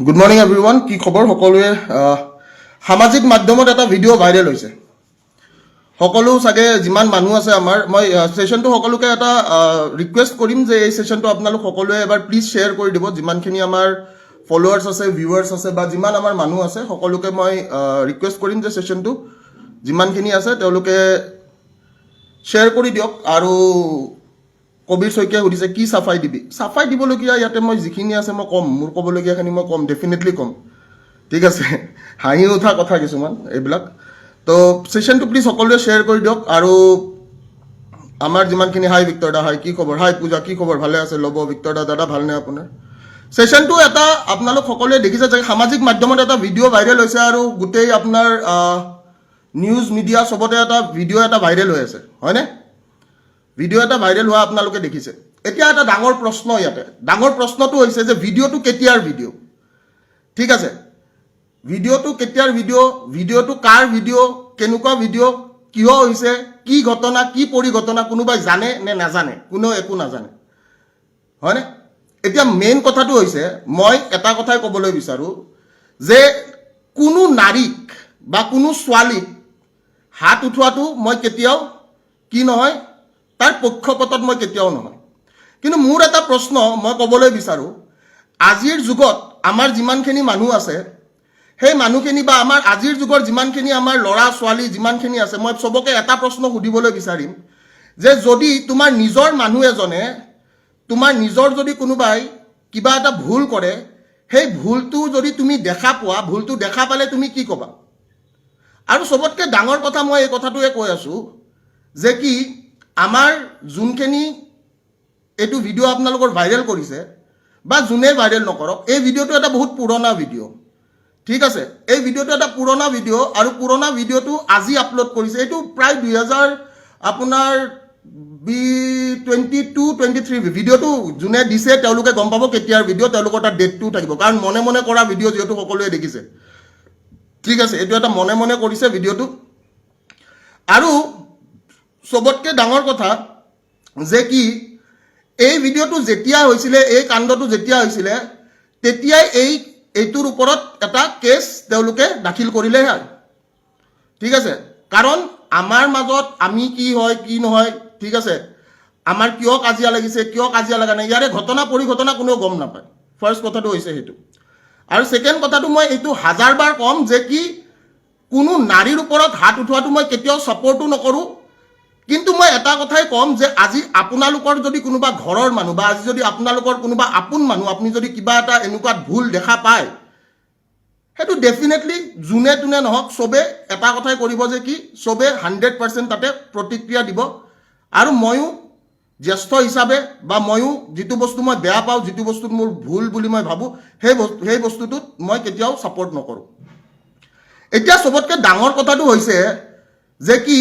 Good morning everyone. কি খবৰ সকলোৱে? সামাজিক মাধ্যমত এটা ভিডিঅ' ভাইৰেল হৈছে। সকলো চাগে যিমান মানুহ আছে আমাৰ, মই ছেশ্যনটো সকলোকে এটা ৰিকুৱেষ্ট কৰিম যে এই ছেশ্যনটো আপোনালোক সকলোৱে এবাৰ প্লিজ শ্বেয়াৰ কৰি দিব। যিমানখিনি আমাৰ ফলোৱাৰ্ছ আছে, ভিউৱাৰ্ছ আছে বা যিমান আমাৰ মানুহ আছে সকলোকে মই ৰিকুৱেষ্ট কৰিম যে ছেশ্যনটো যিমানখিনি আছে তেওঁলোকে শ্বেয়াৰ কৰি দিয়ক। আৰু কবিৰ শইকীয়াই সুধিছে কি চাফাই দিবি? চাফাই দিবলগীয়া ইয়াতে মই যিখিনি আছে মই ক'ম, মোৰ ক'বলগীয়াখিনি মই ক'ম, ডেফিনেটলি ক'ম। ঠিক আছে, হাঁহি উঠা কথা কিছুমান এইবিলাক। তো ছেশ্যনটো প্লিজ সকলোৱে শ্বেয়াৰ কৰি দিয়ক। আৰু আমাৰ যিমানখিনি, হাই ভিক্টৰ দা, হাই কি খবৰ? হাই পূজা, কি খবৰ? ভালে আছে? ল'ব ভিক্টৰ দা, দাদা ভালনে আপোনাৰ? ছেশ্যনটো এটা আপোনালোক সকলোৱে দেখিছে যে সামাজিক মাধ্যমত এটা ভিডিঅ' ভাইৰেল হৈছে আৰু গোটেই আপোনাৰ নিউজ মিডিয়া চবতে এটা ভিডিঅ' এটা ভাইৰেল হৈ আছে, হয়নে? ভিডিঅ' এটা ভাইৰেল হোৱা আপোনালোকে দেখিছে। এতিয়া এটা ডাঙৰ প্ৰশ্ন ইয়াতে, ডাঙৰ প্ৰশ্নটো হৈছে যে ভিডিঅ'টো কেতিয়াৰ ভিডিঅ'? ঠিক আছে, ভিডিঅ'টো কেতিয়াৰ ভিডিঅ'? ভিডিঅ'টো কাৰ ভিডিঅ'? কেনেকুৱা ভিডিঅ'? কিয় হৈছে? কি ঘটনা, কি পৰিঘটনা? কোনোবাই জানে নে নাজানে? কোনেও একো নাজানে, হয়নে? এতিয়া মেইন কথাটো হৈছে, মই এটা কথাই ক'বলৈ বিচাৰোঁ যে কোনো নাৰীক বা কোনো ছোৱালীক হাত উঠোৱাটো মই কেতিয়াও কি নহয়, তাৰ পক্ষপাতত মই কেতিয়াও নহয়। কিন্তু মোৰ এটা প্ৰশ্ন মই ক'বলৈ বিচাৰোঁ, আজিৰ যুগত আমাৰ যিমানখিনি মানুহ আছে, সেই মানুহখিনি বা আমাৰ আজিৰ যুগৰ যিমানখিনি আমাৰ ল'ৰা ছোৱালী যিমানখিনি আছে, মই চবকে এটা প্ৰশ্ন সুধিবলৈ বিচাৰিম যে যদি তোমাৰ নিজৰ মানুহ এজনে, তোমাৰ নিজৰ যদি কোনোবাই কিবা এটা ভুল কৰে, সেই ভুলটো যদি তুমি দেখা পোৱা, ভুলটো দেখা পালে তুমি কি ক'বা? আৰু চবতকৈ ডাঙৰ কথা মই এই কথাটোৱে কৈ আছোঁ যে কি আমাৰ যোনখিনি এইটো ভিডিঅ' আপোনালোকৰ ভাইৰেল কৰিছে বা যোনে ভাইৰেল নকৰক, এই ভিডিঅ'টো এটা বহুত পুৰণা ভিডিঅ'। ঠিক আছে, এই ভিডিঅ'টো এটা পুৰণা ভিডিঅ' আৰু পুৰণা ভিডিঅ'টো আজি আপলোড কৰিছে। এইটো প্ৰায় 2022-23 ভিডিঅ'টো যোনে দিছে তেওঁলোকে গম পাব কেতিয়াৰ ভিডিঅ', তেওঁলোকৰ তাত ডেটটোও থাকিব, কাৰণ মনে মনে কৰা ভিডিঅ' যিহেতু সকলোৱে দেখিছে। ঠিক আছে, এইটো এটা মনে মনে কৰিছে ভিডিঅ'টো। আৰু চবতকৈ ডাঙৰ কথা যে কি এই ভিডিঅ'টো যেতিয়া হৈছিলে, এই কাণ্ডটো যেতিয়া হৈছিলে, তেতিয়াই এইটোৰ ওপৰত এটা কেছ তেওঁলোকে দাখিল কৰিলেহে। ঠিক আছে, কাৰণ আমাৰ মাজত আমি কি হয় কি নহয়, ঠিক আছে, আমাৰ কিয় কাজিয়া লাগিছে, কিয় কাজিয়া লগা নাই, ইয়াৰে ঘটনা পৰিঘটনা কোনেও গম নাপায়। ফাৰ্ষ্ট কথাটো হৈছে সেইটো। আৰু ছেকেণ্ড কথাটো মই এইটো হাজাৰবাৰ ক'ম যে কি কোনো নাৰীৰ ওপৰত হাত উঠোৱাটো মই কেতিয়াও ছাপৰ্টো নকৰোঁ। কিন্তু মই এটা কথাই ক'ম যে আজি আপোনালোকৰ যদি কোনোবা ঘৰৰ মানুহ বা আজি যদি আপোনালোকৰ কোনোবা আপোন মানুহ, আপুনি যদি কিবা এটা এনেকুৱা ভুল দেখা পায়, সেইটো ডেফিনেটলি যোনে তোনে নহওক চবে এটা কথাই কৰিব যে কি চবে 100% তাতে প্ৰতিক্ৰিয়া দিব। আৰু ময়ো জ্যেষ্ঠ হিচাপে বা ময়ো যিটো বস্তু মই বেয়া পাওঁ, যিটো বস্তুত মোৰ ভুল বুলি মই ভাবোঁ, সেই বস্তুটোত মই কেতিয়াও ছাপৰ্ট নকৰোঁ। এতিয়া চবতকৈ ডাঙৰ কথাটো হৈছে যে কি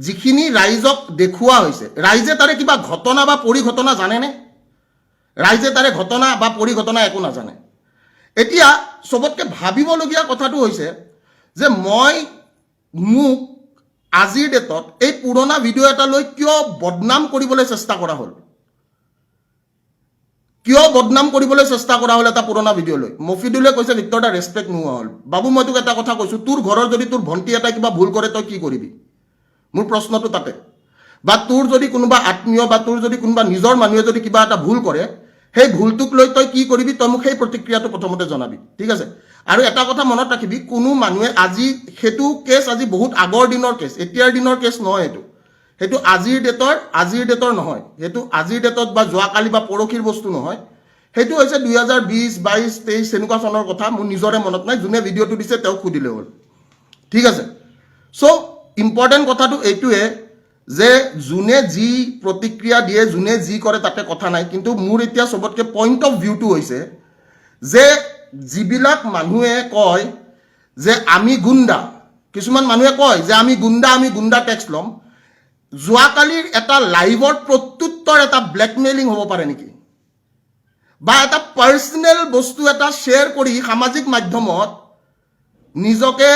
যিখিনি ৰাইজক দেখুওৱা হৈছে, ৰাইজে তাৰে কিবা ঘটনা বা পৰিঘটনা জানেনে? ৰাইজে তাৰে ঘটনা বা পৰিঘটনা একো নাজানে। এতিয়া চবতকৈ ভাবিবলগীয়া কথাটো হৈছে যে মোক আজিৰ ডেটত এই পুৰণা ভিডিঅ' এটা লৈ কিয় বদনাম কৰিবলৈ চেষ্টা কৰা হ'ল? কিয় বদনাম কৰিবলৈ চেষ্টা কৰা হ'ল এটা পুৰণা ভিডিঅ' লৈ? মফিদুলে কৈছে ভিক্টৰ দা ৰেছপেক্ট নোহোৱা হ'ল। বাবু মই তোক এটা কথা কৈছোঁ, তোৰ ঘৰৰ যদি তোৰ ভণ্টি এটাই কিবা ভুল কৰে তই কি কৰিবি? মোৰ প্ৰশ্নটো তাতে। বা তোৰ যদি কোনোবা আত্মীয় বা তোৰ যদি কোনোবা নিজৰ মানুহে যদি কিবা এটা ভুল কৰে, সেই ভুলটোক লৈ তই কি কৰিবি, তই মোক সেই প্ৰতিক্ৰিয়াটো প্ৰথমতে জনাবি। ঠিক আছে, আৰু এটা কথা মনত ৰাখিবি, কোনো মানুহে আজি সেইটো কেছ আজি বহুত আগৰ দিনৰ কেছ, এতিয়াৰ দিনৰ কেছ নহয়। সেইটো আজিৰ ডেটৰ নহয়, সেইটো আজিৰ ডেটত বা যোৱাকালি বা পৰহিৰ বস্তু নহয়। সেইটো হৈছে 2020, 22, 23 তেনেকুৱা চনৰ কথা। মোৰ নিজৰে মনত নাই, যোনে ভিডিঅ'টো দিছে তেওঁক সুধিলে হ'ল। ঠিক আছে, চ' ইম্পৰ্টেণ্ট কথাটো এইটোৱে যে যোনে যি প্ৰতিক্ৰিয়া দিয়ে, যোনে যি কৰে তাতে কথা নাই। কিন্তু মোৰ এতিয়া চবতকৈ পইণ্ট অফ ভিউটো হৈছে যে যিবিলাক মানুহে কয় যে আমি গুণ্ডা, কিছুমান মানুহে কয় যে আমি গুণ্ডা টেক্স ল'ম, যোৱাকালিৰ এটা লাইভৰ প্ৰত্যুত্তৰ এটা ব্লেকমেইলিং হ'ব পাৰে নেকি? বা এটা পাৰ্চনেল বস্তু এটা শ্বেয়াৰ কৰি সামাজিক মাধ্যমত নিজকে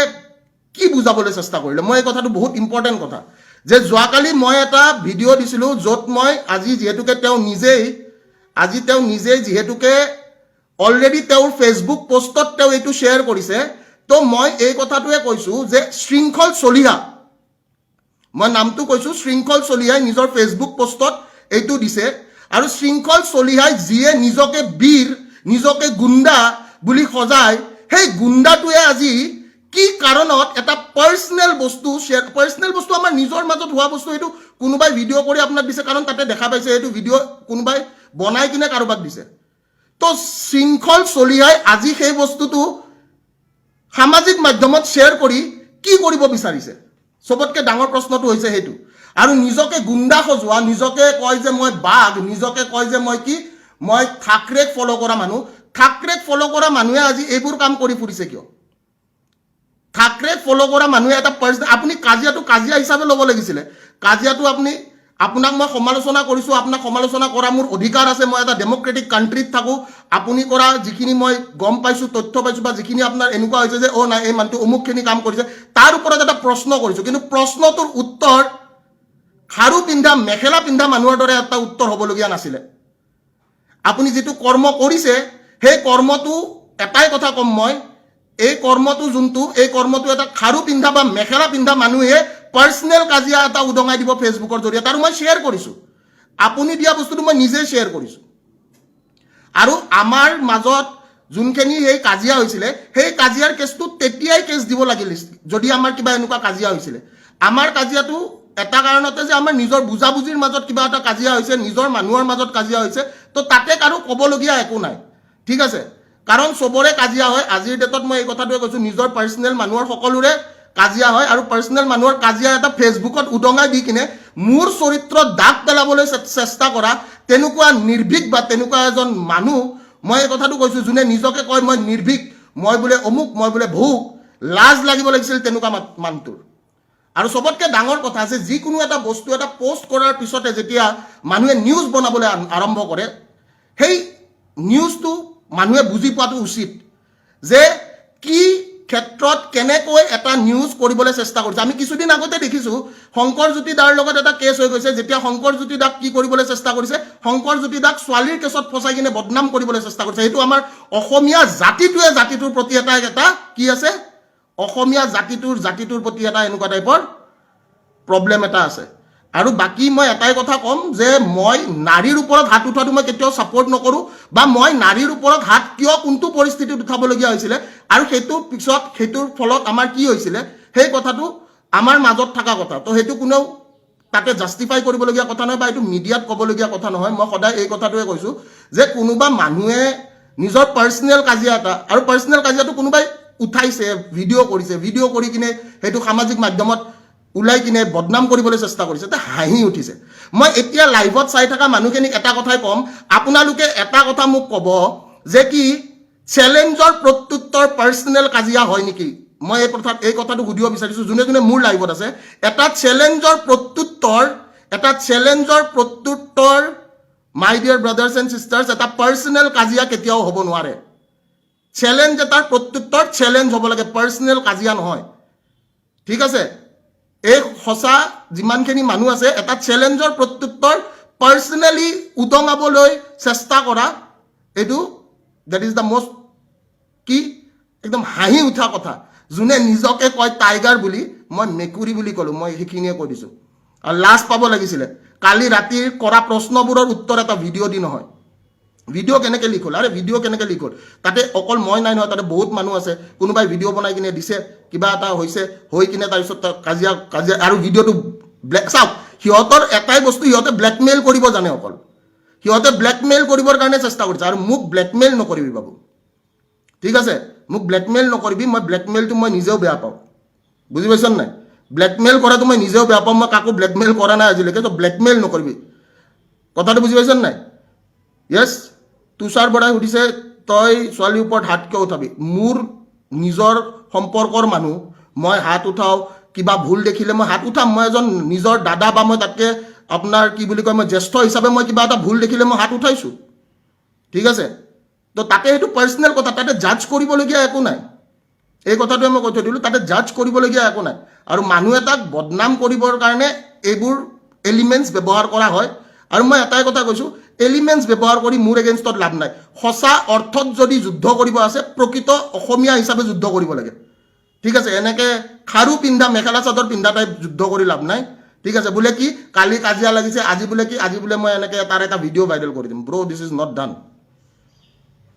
কি বুজাবলৈ চেষ্টা কৰিলে? মই এই কথাটো বহুত ইম্পৰ্টেণ্ট কথা যে যোৱাকালি মই এটা ভিডিঅ' দিছিলোঁ য'ত মই আজি যিহেতুকে তেওঁ নিজেই যিহেতুকে অলৰেডি তেওঁৰ ফেচবুক পোষ্টত তেওঁ এইটো শ্বেয়াৰ কৰিছে তো মই এই কথাটোৱে কৈছোঁ যে শৃংখল চলিহা মই নামটো কৈছোঁ শৃংখল চলিহাই নিজৰ ফেচবুক পোষ্টত এইটো দিছে আৰু শৃংখল চলিহাই যিয়ে নিজকে বীৰ নিজকে গুণ্ডা বুলি সজায় সেই গুণ্ডাটোৱে আজি কি কাৰণত এটা পাৰ্চনেল বস্তু আমাৰ নিজৰ মাজত হোৱা বস্তু এইটো কোনোবাই ভিডিঅ' কৰি আপোনাক দিছে কাৰণ তাতে দেখা পাইছে এইটো ভিডিঅ' কোনোবাই বনাই কিনে কাৰোবাক দিছে তো শৃংখল চলিহাই আজি সেই বস্তুটো সামাজিক মাধ্যমত শ্বেয়াৰ কৰি কি কৰিব বিচাৰিছে সবতকৈ ডাঙৰ প্ৰশ্নটো হৈছে সেইটো আৰু নিজকে গুণ্ডা সজোৱা নিজকে কয় যে মই বাঘ নিজকে কয় যে মই ঠাকৰেক ফ'ল' কৰা মানুহে আজি এইবোৰ কাম কৰি ফুৰিছে কিয় ঠাকৰেক ফ'ল' কৰা মানুহে এটা আপুনি কাজিয়া হিচাপে ল'ব লাগিছিলে কাজিয়াটো আপোনাক মই সমালোচনা কৰিছোঁ আপোনাক সমালোচনা কৰা মোৰ অধিকাৰ আছে মই এটা ডেম'ক্ৰেটিক কাণ্ট্ৰিত থাকোঁ আপুনি কৰা যিখিনি মই গম পাইছোঁ তথ্য পাইছোঁ বা যিখিনি আপোনাৰ এনেকুৱা হৈছে যে নাই এই মানুহটো অমুকখিনি কাম কৰিছে তাৰ ওপৰত এটা প্ৰশ্ন কৰিছোঁ কিন্তু প্ৰশ্নটোৰ উত্তৰ খাৰু পিন্ধা মেখেলা পিন্ধা মানুহৰ দৰে এটা উত্তৰ হ'বলগীয়া নাছিলে আপুনি যিটো কৰ্ম কৰিছে সেই কৰ্মটো এটাই কথা ক'ম মই এই কৰ্মটো এটা খাৰু পিন্ধা বা মেখেলা পিন্ধা মানুহে পাৰ্চনেল কাজিয়া এটা উদঙাই দিব ফেচবুকৰ জৰিয়তে আৰু মই শ্বেয়াৰ কৰিছোঁ আপুনি দিয়া বস্তুটো মই নিজে শ্বেয়াৰ কৰিছোঁ আৰু আমাৰ মাজত যোনখিনি সেই কাজিয়া হৈছিলে সেই কাজিয়াৰ কেছটো তেতিয়াই কেছ দিব লাগিল যদি আমাৰ কিবা এনেকুৱা কাজিয়া হৈছিলে আমাৰ কাজিয়াটো এটা কাৰণতে যে আমাৰ নিজৰ বুজাবুজিৰ মাজত কিবা এটা কাজিয়া হৈছে নিজৰ মানুহৰ মাজত কাজিয়া হৈছে তো তাতে কাৰো ক'বলগীয়া একো নাই ঠিক আছে কাৰণ চবৰে কাজিয়া হয় আজিৰ ডেটত মই এই কথাটোৱে কৈছোঁ নিজৰ পাৰ্চনেল মানুহৰ সকলোৰে কাজিয়া হয় আৰু পাৰ্চনেল মানুহৰ কাজিয়া এটা ফেচবুকত উদঙাই দি কিনে মোৰ চৰিত্ৰত দাগ পেলাবলৈ চেষ্টা কৰা তেনেকুৱা নিৰ্ভীক বা তেনেকুৱা এজন মানুহ মই এই কথাটো কৈছোঁ যোনে নিজকে কয় মই নিৰ্ভীক মই বোলে অমুক মই বোলে ভোক লাজ লাগিব লাগিছিল তেনেকুৱা মানুহটোৰ আৰু সবতকৈ ডাঙৰ কথা আছে যিকোনো এটা বস্তু এটা পোষ্ট কৰাৰ পিছতে যেতিয়া মানুহে নিউজ বনাবলৈ আৰম্ভ কৰে সেই নিউজটো মানুহে বুজি পোৱাটো উচিত যে কি ক্ষেত্ৰত কেনেকৈ এটা নিউজ কৰিবলৈ চেষ্টা কৰিছে আমি কিছুদিন আগতে দেখিছোঁ শংকৰজ্যোতি দাৰ লগত এটা কেছ হৈ গৈছে যেতিয়া শংকৰজ্যোতি দাক কি কৰিবলৈ চেষ্টা কৰিছে শংকৰজ্যোতি দাক ছোৱালীৰ কেছত ফচাই কিনে বদনাম কৰিবলৈ চেষ্টা কৰিছে সেইটো আমাৰ অসমীয়া জাতিটোৰ প্ৰতি এটা কি আছে অসমীয়া জাতিটোৰ প্ৰতি এটা এনেকুৱা টাইপৰ প্ৰব্লেম এটা আছে আৰু বাকী মই এটাই কথা ক'ম যে মই নাৰীৰ ওপৰত হাত উঠাটো মই কেতিয়াও ছাপোৰ্ট নকৰোঁ বা মই নাৰীৰ ওপৰত হাত কিয় কোনটো পৰিস্থিতিত উঠাবলগীয়া হৈছিলে আৰু সেইটোৰ ফলত আমাৰ কি হৈছিলে সেই কথাটো আমাৰ মাজত থকা কথা তো সেইটো কোনেও তাতে জাষ্টিফাই কৰিবলগীয়া কথা নহয় বা এইটো মিডিয়াত ক'বলগীয়া কথা নহয় মই সদায় এই কথাটোৱে কৈছোঁ যে কোনোবা মানুহে নিজৰ পাৰ্চনেল কাজিয়া এটা আৰু পাৰ্চনেল কাজিয়াটো কোনোবাই উঠাইছে ভিডিঅ' কৰি কিনে সেইটো সামাজিক মাধ্যমত ওলাই কিনে বদনাম কৰিবলৈ চেষ্টা কৰিছে তে হাঁহি উঠিছে মই এতিয়া লাইভত চাই থকা মানুহখিনিক এটা কথাই ক'ম আপোনালোকে এটা কথা মোক ক'ব যে কি চেলেঞ্জৰ প্ৰত্যুত্তৰ পাৰ্চনেল কাজিয়া হয় নেকি মই এই কথাটো সুধিব বিচাৰিছোঁ যোনে মোৰ লাইভত আছে এটা চেলেঞ্জৰ প্ৰত্যুত্তৰ মাই ডিয়াৰ ব্ৰাদাৰ্ছ এণ্ড ছিষ্টাৰ্ছ এটা পাৰ্চনেল কাজিয়া কেতিয়াও হ'ব নোৱাৰে চেলেঞ্জ এটাৰ প্ৰত্যুত্তৰ চেলেঞ্জ হ'ব লাগে পাৰ্চনেল কাজিয়া নহয় ঠিক আছে এই সঁচা যিমানখিনি মানুহ আছে এটা চেলেঞ্জৰ প্ৰত্যুত্তৰ পাৰ্চনেলি উদঙাবলৈ চেষ্টা কৰা এইটো দেট ইজ দ্য মষ্ট কি একদম হাঁহি উঠা কথা যোনে নিজকে কয় টাইগাৰ বুলি মই মেকুৰী বুলি ক'লোঁ মই সেইখিনিয়ে কৈ দিছোঁ আৰু লাজ পাব লাগিছিলে কালি ৰাতিৰ কৰা প্ৰশ্নবোৰৰ উত্তৰ এটা ভিডিঅ' দি নহয় ভিডিঅ' কেনেকৈ লিক হ'ল ভিডিঅ' কেনেকৈ লিক হ'ল তাতে অকল মই নাই নহয় তাতে বহুত মানুহ আছে কোনোবাই ভিডিঅ' বনাই কিনে দিছে কিবা এটা হৈছে হৈ কিনে তাৰপিছত কাজিয়া আৰু ভিডিঅ'টো চাওক সিহঁতৰ এটাই বস্তু সিহঁতে ব্লেকমেইল কৰিব জানে অকল সিহঁতে ব্লেকমেইল কৰিবৰ কাৰণে চেষ্টা কৰিছে আৰু মোক ব্লেকমেইল নকৰিবি বাবু ঠিক আছে মোক ব্লেকমেইল নকৰিবি মই ব্লেকমেইলটো মই নিজেও বেয়া পাওঁ বুজি পাইছ নাই ব্লেকমেইল কৰাটো মই নিজেও বেয়া পাওঁ মই কাকো ব্লেকমেইল কৰা নাই আজিলৈকে তো ব্লেকমেইল নকৰিবি কথাটো বুজি পাইছ নাই য়েছ তুষাৰ বৰাই সুধিছে তই ছোৱালীৰ ওপৰত হাত কিয় উঠাবি মোৰ নিজৰ সম্পৰ্কৰ মানুহ মই হাত উঠাওঁ কিবা ভুল দেখিলে মই হাত উঠাম মই এজন নিজৰ দাদা বা মই তাতকৈ আপোনাৰ কি বুলি কয় মই জ্যেষ্ঠ হিচাপে মই কিবা এটা ভুল দেখিলে মই হাত উঠাইছোঁ ঠিক আছে তো তাতে সেইটো পাৰ্চনেল কথা তাতে জাজ কৰিবলগীয়া একো নাই এই কথাটোৱে মই কৈ থৈ দিলোঁ তাতে জাজ কৰিবলগীয়া একো নাই আৰু মানুহ এটাক বদনাম কৰিবৰ কাৰণে এইবোৰ এলিমেণ্টছ ব্যৱহাৰ কৰা হয় আৰু মই এটাই কথা কৈছোঁ এলিমেণ্টছ ব্যৱহাৰ কৰি মোৰ এগেইনষ্টত লাভ নাই সঁচা অৰ্থত যদি যুদ্ধ কৰিব আছে প্ৰকৃত অসমীয়া হিচাপে যুদ্ধ কৰিব লাগে ঠিক আছে এনেকৈ খাৰু পিন্ধা মেখেলা চাদৰ পিন্ধা টাইপ যুদ্ধ কৰি লাভ নাই ঠিক আছে বোলে কি কালি কাজিয়া লাগিছে আজি বোলে কি আজি বোলে মই এনেকৈ তাৰ এটা ভিডিঅ' ভাইৰেল কৰি দিম bro' this is not done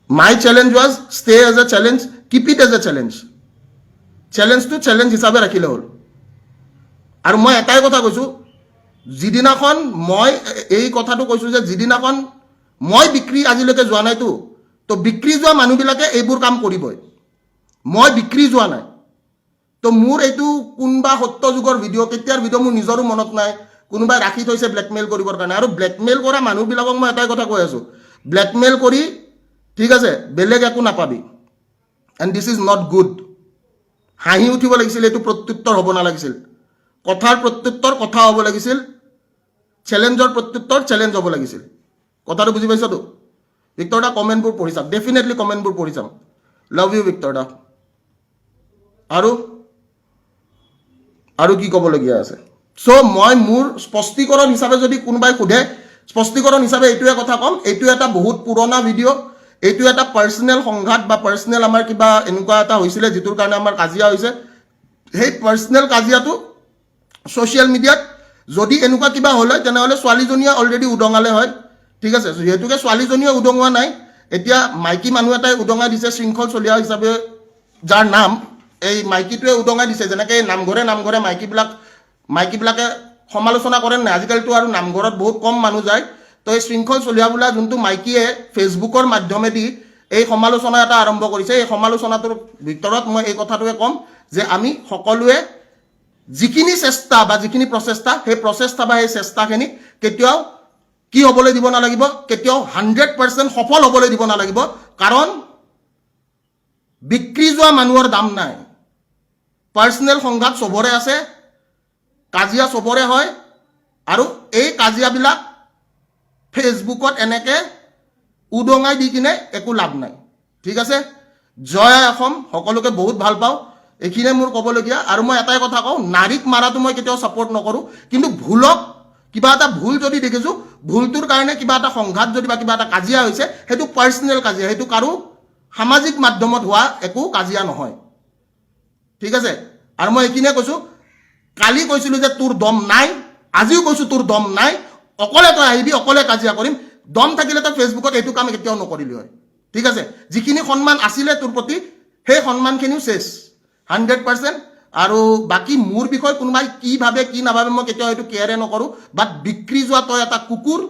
my challenge was stay as a challenge keep it as a চেলেঞ্জটো চেলেঞ্জ হিচাপে ৰাখিলে হ'ল আৰু মই এটাই কথা কৈছোঁ যিদিনাখন মই এই কথাটো কৈছোঁ যে যিদিনাখন মই বিক্ৰী আজিলৈকে যোৱা নাইতো তো বিক্ৰী যোৱা মানুহবিলাকে এইবোৰ কাম কৰিবই মই বিক্ৰী যোৱা নাই তো মোৰ এইটো কোনোবা সত্য যুগৰ ভিডিঅ' কেতিয়াৰ ভিডিঅ' মোৰ নিজৰো মনত নাই কোনোবাই ৰাখি থৈছে ব্লেকমেইল কৰিবৰ কাৰণে আৰু ব্লেকমেইল কৰা মানুহবিলাকক মই এটাই কথা কৈ আছোঁ ব্লেকমেইল কৰি ঠিক আছে বেলেগ একো নাপাবি and this is not good হাঁহি উঠিব লাগিছিল এইটো প্ৰত্যুত্তৰ হ'ব নালাগিছিল কথাৰ প্ৰত্যুত্তৰ কথা হ'ব লাগিছিল চেলেঞ্জৰ প্ৰত্যুত্তৰ চেলেঞ্জ হ'ব লাগিছিল কথাটো বুজি পাইছতো ভিক্টৰ দা কমেণ্টবোৰ পঢ়ি চাম ডেফিনেটলি কমেণ্টবোৰ পঢ়ি চাম লাভ ইউ ভিক্টৰ দা আৰু কি ক'বলগীয়া আছে চ' মই মোৰ স্পষ্টীকৰণ হিচাপে যদি কোনোবাই সোধে স্পষ্টীকৰণ হিচাপে এইটোৱে কথা ক'ম এইটো এটা বহুত পুৰণা ভিডিঅ' এইটো এটা পাৰ্চনেল সংঘাত বা পাৰ্চনেল আমাৰ কিবা এনেকুৱা এটা হৈছিলে যিটোৰ কাৰণে আমাৰ কাজিয়া হৈছে সেই পাৰ্চনেল কাজিয়াটো ছ'চিয়েল মিডিয়াত যদি এনেকুৱা কিবা হ'ল হয় তেনেহ'লে ছোৱালীজনীয়ে অলৰেডি উদঙালে হয় ঠিক আছে যিহেতুকে ছোৱালীজনীয়ে উদঙোৱা নাই এতিয়া মাইকী মানুহ এটাই উদঙাই দিছে শৃংখল চলিয়া হিচাপে যাৰ নাম এই মাইকীটোৱে উদঙাই দিছে যেনেকৈ নামঘৰে মাইকীবিলাকে সমালোচনা কৰে নাই আজিকালিতো আৰু নামঘৰত বহুত কম মানুহ যায় তো এই শৃংখল চলিয়া বোলা যোনটো মাইকীয়ে ফেচবুকৰ মাধ্যমেদি এই সমালোচনা এটা আৰম্ভ কৰিছে এই সমালোচনাটোৰ ভিতৰত মই এই কথাটোৱে ক'ম যে আমি সকলোৱে যিখিনি চেষ্টা বা যিখিনি প্ৰচেষ্টা সেই প্ৰচেষ্টা বা সেই চেষ্টাখিনিক কেতিয়াও কি হ'বলৈ দিব নালাগিব কেতিয়াও 100% সফল হ'বলৈ দিব নালাগিব কাৰণ বিক্ৰী যোৱা মানুহৰ দাম নাই পাৰ্চনেল সংঘাত চবৰে আছে কাজিয়া চবৰে হয় আৰু এই কাজিয়াবিলাক ফেচবুকত এনেকৈ উদঙাই দি কিনে একো লাভ নাই ঠিক আছে জয় অসম সকলোকে বহুত ভাল পাওঁ এইখিনিয়ে মোৰ ক'বলগীয়া আৰু মই এটাই কথা কওঁ নাৰীক মাৰাটো মই কেতিয়াও ছাপোৰ্ট নকৰোঁ কিন্তু ভুলক কিবা এটা ভুল যদি দেখিছোঁ ভুলটোৰ কাৰণে কিবা এটা সংঘাত যদি বা কিবা এটা কাজিয়া হৈছে সেইটো পাৰ্চনেল কাজিয়া সেইটো কাৰো সামাজিক মাধ্যমত হোৱা একো কাজিয়া নহয় ঠিক আছে আৰু মই এইখিনিয়ে কৈছোঁ কালি কৈছিলোঁ যে তোৰ দম নাই আজিও কৈছোঁ তোৰ দম নাই অকলে তই আহিবি অকলে কাজিয়া কৰিম দম থাকিলে তই ফেচবুকত এইটো কাম কেতিয়াও নকৰিলি হয় ঠিক আছে যিখিনি সন্মান আছিলে তোৰ প্ৰতি সেই সন্মানখিনিও চেছ 100% আৰু বাকী মোৰ বিষয়ে কোনোবাই কি ভাবে কি নাভাবে মই কেতিয়াও এইটো কেয়াৰে নকৰোঁ বাট বিক্ৰী যোৱা তই এটা কুকুৰ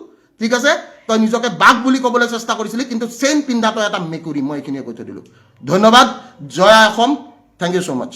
ঠিক আছে তই নিজকে বাঘ বুলি ক'বলৈ চেষ্টা কৰিছিলি কিন্তু চেইন পিন্ধা তই এটা মেকুৰী মই এইখিনিয়ে কৈ থৈ দিলোঁ ধন্যবাদ জয় Assam thank you so' much